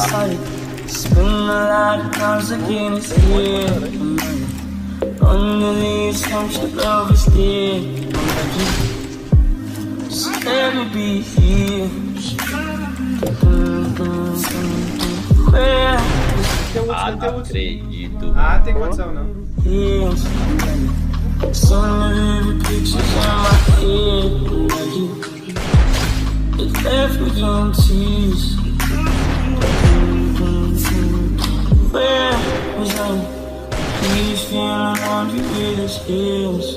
inside. Spin a lot of times again, it's here. Under the assumption love is dead. Just let me be here. Where Ah, não acredito. Ah, tem condição não. is some vivid pictures in my head. It left me in tears. Where was I? He's feeling hungry with his heels.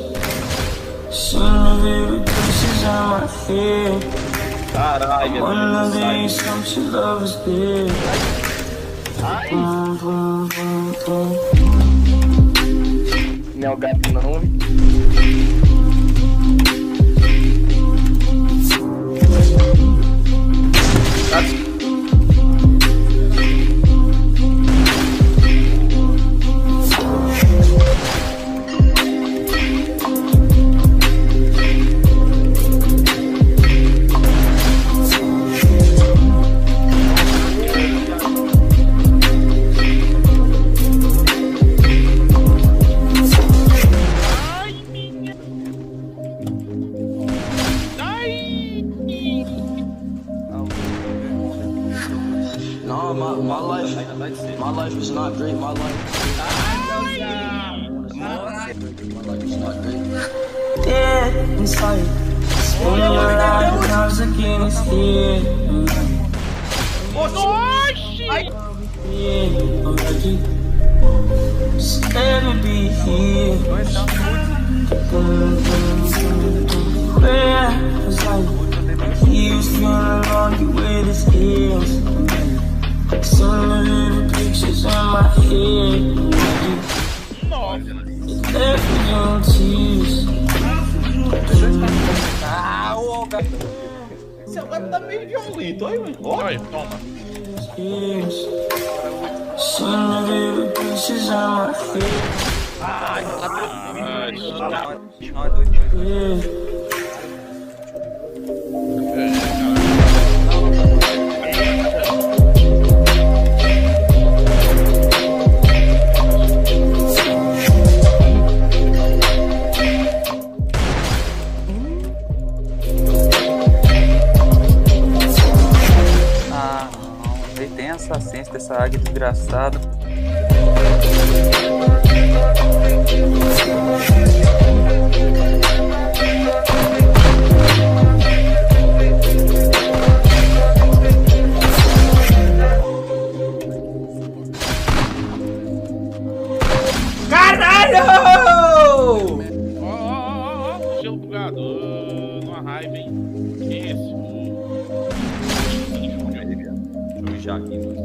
Some vivid pictures in my head. Caralho, One of sai. these some love is dead. Boom, boom, boom, boom. Não é o gato não. No, my life is not great. My life is not great. Dead inside. Spin a lot of times again, it's here. Yeah, already. Just let me be here. Where was I? He was feeling lonely with his heels. Some little pictures in my head. It left me in tears. Ah, ô, gato. Seu gato tá meio violento, aí, mano. Olha, toma. Some little pictures in my head. Ai, tá Yeah. Tem essa ciência dessa águia desgraçada. Caralho! Ó, gelo bugado. Numa raiva, hein? Que isso? Deixa eu mijar aqui, mano.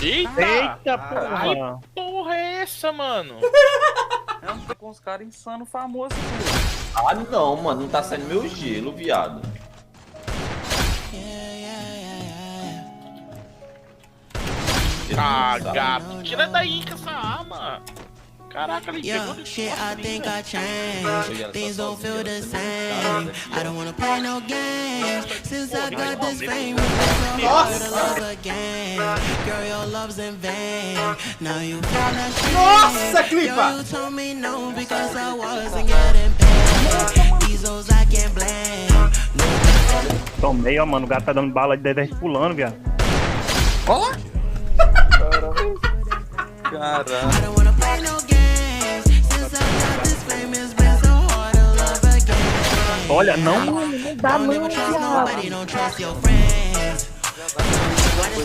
Eita porra! Que porra é essa, mano? Eu tô com os caras insanos famosos. Ah, não, mano. Não tá saindo meu gelo, viado. Ah, gato. Tira daí com essa arma. Caraca, ele pegou de Shit, I think I changed. Things don't feel the same. I don't wanna play no games. Since I got this fame, it's so hard to love again. Girl, your love's in vain. Now you feel ashamed. Nossa, Clipa! Girl, you told me no because I wasn't getting paid. These hoes I can't blame. Tomei, ó, mano. O gato tá dando bala de D10 pulando, viado. Ó! I don't wanna play no games. Since I got this fame, it's been so hard to love again. Olha, não dá Don't even trust nobody, don't trust your friends.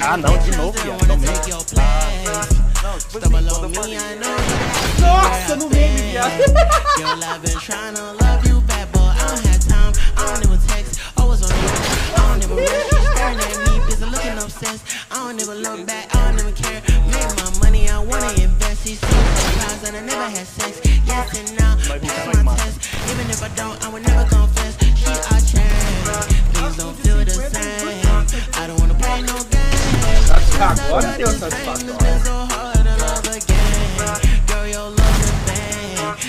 Ah, não, de novo, viado. Tomei. Take your place. Stumble on me, I know that. Nossa, no meme, viado. Your love been trying to love you back, but I don't have time. I don't even text, always on the road. I don't even rush. Staring at me, busy looking obsessed. I don't even look back, I don't even care. Make my money, I wanna invest. He's so surprised that I never had sex. Yes and now, pass my test. Even if I don't, I would never confess. She I change. Things don't feel the same. I don't wanna play no games. Agora deu satisfação. It's been so hard to love again. Girl, your love's in vain.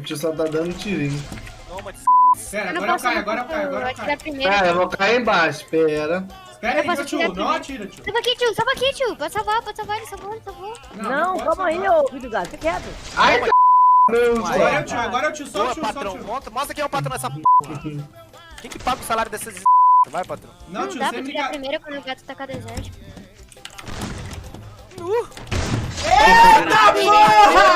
tio só tá dando tirinho. Toma de Pera, Eu não agora eu posso caio, agora eu não, caio, agora eu atirar caio. primeiro. Cara, eu vou cair embaixo, espera. Espera Eu aí, posso meu tio, atirar não primeiro. atira, tio. Salva aqui, tio. Pode salvar, ele salvou. Não, pode calma aí, salvar. ô filho do gato, fica quieto. Ai, meu Agora é o tio, só o Boa, tio, só o patrão. tio. Mostra quem é o patrão dessa p. Quem que paga o salário dessas Vai, patrão. Não, Não tio, dá você pra me tirar liga. primeiro quando o gato tá com a deserto. Eita porra!